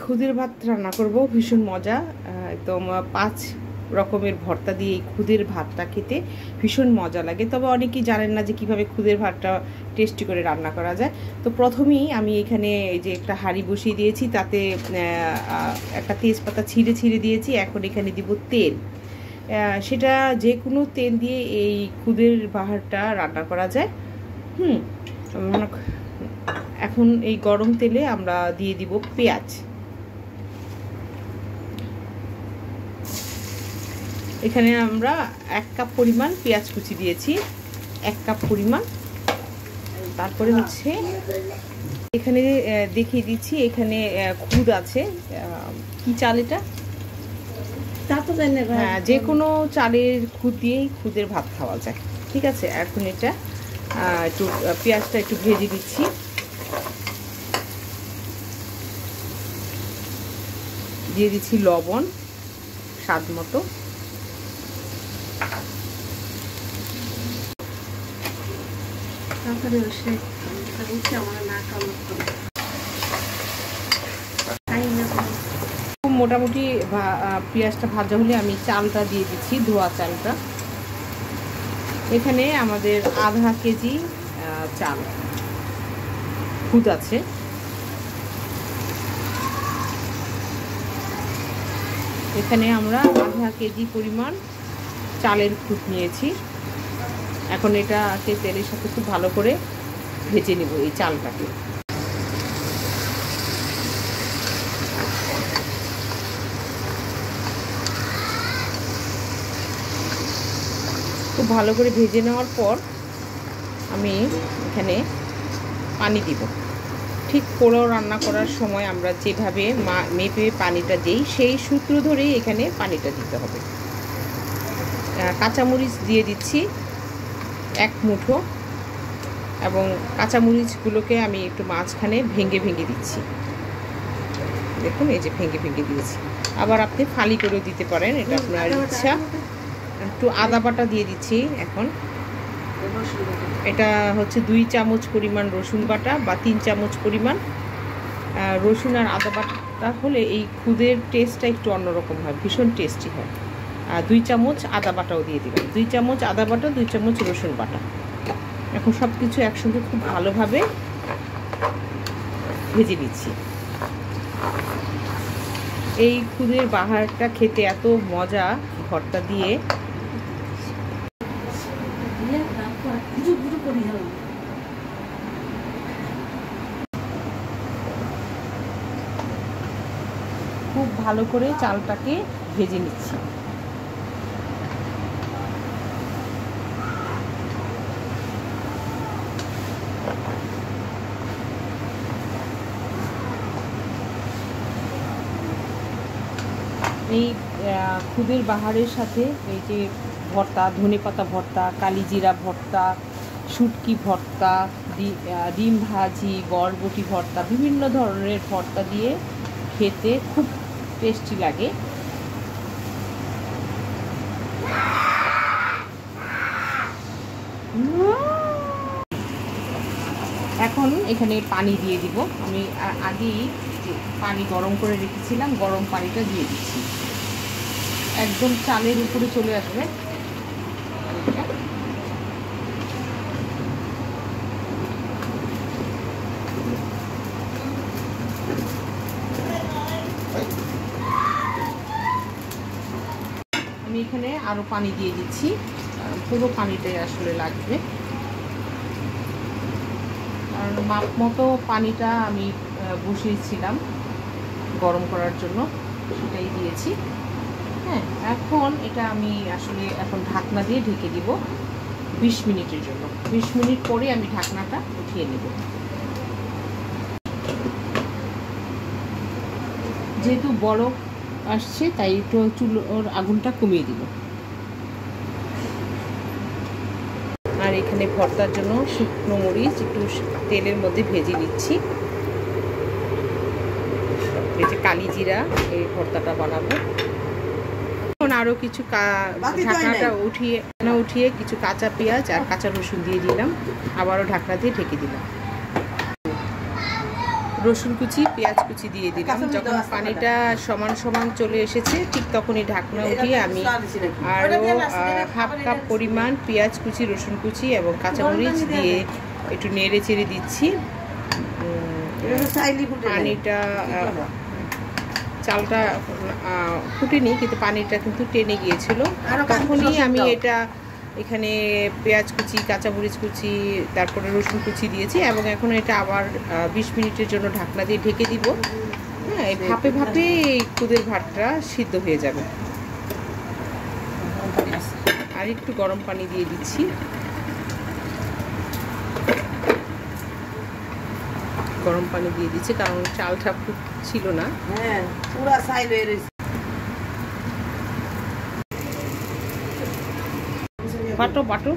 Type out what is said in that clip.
খুদের ভাত রান্না করব, ভীষণ মজা। একদম 5 রকমের ভর্তা দিয়ে এই খুদের ভাতটা খেতে ভীষণ মজা লাগে। তবে অনেকেই জানেন না যে কিভাবে খুদের ভাতটা টেস্টি করে রান্না করা যায়। তো প্রথমেই আমি এখানে এই যে একটা হাঁড়ি বসিয়ে দিয়েছি, তাতে একটা তেজপাতা ছিঁড়ে দিয়েছি। এখন এখানে দিব তেল। সেটা যে কোনো তেল দিয়ে এই খুদের ভাতটা রান্না করা যায়। এখন এই গরম তেলে আমরা দিয়ে দিব পেঁয়াজ। এখানে আমরা 1 কাপ পরিমাণ পেঁয়াজ কুচি দিয়েছি, 1 কাপ পরিমাণ। তারপরে হচ্ছে এখানে দেখিয়ে দিচ্ছি, এখানে খুদ আছে। কি চাল এটা? হ্যাঁ, যে কোনো চালের খুদ দিয়েই খুদের ভাত খাওয়া যায়। ঠিক আছে, এখন এটা একটু পেঁয়াজটা একটু ভেজে দিচ্ছি। দিয়ে দিচ্ছি লবণ স্বাদ মতো। মোটামুটি পেঁয়াজটা ভাজা হলে আমি চালটা দিয়ে দিচ্ছি, ধোয়া চালটা। এখানে আমাদের আধা কেজি চাল খুদ আছে। এখানে আমরা আধা কেজি পরিমাণ চালের খুদ নিয়েছি। এখন এটাকে তেলের সাথে খুব ভালো করে ভেজে নেব এই চালটাকে। খুব ভালো করে ভেজে নেওয়ার পর আমি এখানে পানি দিব। ঠিক পোলাও রান্না করার সময় আমরা যেভাবে মেপে পানিটা দিই, সেই সূত্র ধরেই এখানে পানিটা দিতে হবে। কাঁচামরিচ দিয়ে দিচ্ছি 1 মুঠো, এবং কাঁচামরিচগুলোকে আমি একটু মাঝখানে ভেঙে দিচ্ছি। দেখুন, এই যে ভেঙে দিয়েছি। আবার আপনি ফালি করেও দিতে পারেন, এটা আপনার ইচ্ছা। একটু আদা বাটা দিয়ে দিচ্ছি এখন। এটা হচ্ছে 2 চামচ পরিমাণ রসুন বাটা বা 3 চামচ পরিমাণ। রসুন আর আদা বাটা হলে এই খুদের টেস্টটা একটু অন্যরকম হয়, ভীষণ টেস্টি হয়। 2 চামচ আদা বাটাও দিয়ে দিলাম। 2 চামচ আদা বাটা, 2 চামচ রসুন বাটা। এখন সব কিছু একসঙ্গে খুব ভালোভাবে ভেজে নিচ্ছি। এই খুদের বাহারটা খেতে এত মজা, ভর্তা দিয়ে। খুব ভালো করে চালটাকে ভেজে নিচ্ছি। এই খুদের বাহারের সাথে এই যে ভর্তা, ধনেপাতা ভর্তা, কালিজিরা ভর্তা, শুটকি ভর্তা, ডিম ভাজি, বরবটি ভর্তা, বিভিন্ন ধরনের ভর্তা দিয়ে খেতে খুব টেস্টি লাগে। এখন এখানে পানি দিয়ে দিব। আমি আগেই যে পানি গরম করে রেখেছিলাম, গরম পানিটা দিয়ে দিচ্ছি। একদম চালের উপরে চলে আসবে। আমি এখানে আরো পানি দিয়ে দিচ্ছি, পুরো পানিটাই আসলে লাগবে। কারণ মাপ মতো পানিটা আমি বসিয়েছিলাম গরম করার জন্য, সেটাই দিয়েছি। হ্যাঁ, এখন এটা আমি আসলে এখন ঢাকনা দিয়ে ঢেকে দিব 20 মিনিটের জন্য। 20 মিনিট পরে আমি ঢাকনাটা উঠিয়ে নেব। যেহেতু বরফ আসছে, তাই একটু চুলোর আগুনটা কমিয়ে দিব। আর এখানে ভর্তার জন্য শুকনো মরিচ একটু তেলের মধ্যে ভেজে নিচ্ছি। এই যে কালিজিরা, এই ভর্তাটা বানাবো। এখন আরো কিছু ঢাকনাটা উঠিয়ে কিছু কাঁচা পেঁয়াজ আর কাঁচা রসুন দিয়ে দিলাম। আবারও ঢাকনা দিয়ে ঢেকে দিলাম। রসুন কুচি, পেঁয়াজ কুচি দিয়ে দিলাম। যখন পানিটা সমান সমান চলে এসেছে ঠিক তখনই ঢাকনা উঠিয়ে আমি আরও হাফ কাপ পরিমাণ পেঁয়াজ কুচি, রসুন কুচি এবং কাঁচামরিচ দিয়ে একটু নেড়ে চেড়ে দিচ্ছি। পানিটা, চালটা ফুটেনি কিন্তু পানিটা কিন্তু টেনে গিয়েছিল। তখনই আমি এখানে পেঁয়াজ কুচি, কাঁচামরিচ কুচি, তারপরে রসুন কুচি দিয়েছি এবং এখন এটা আবার 20 মিনিটের জন্য ঢাকনা দিয়ে ঢেকে দিব। হ্যাঁ, এই ভাপে ভাপে এই খুদের ভাতটা সিদ্ধ হয়ে যাবে। আর একটু গরম পানি দিয়ে দিচ্ছি। গরম পানি দিয়ে দিচ্ছি কারণ চালটা ছিল না। হ্যাঁ, পুরা ছাই হয়ে রয়েছে। বাটো বাটো।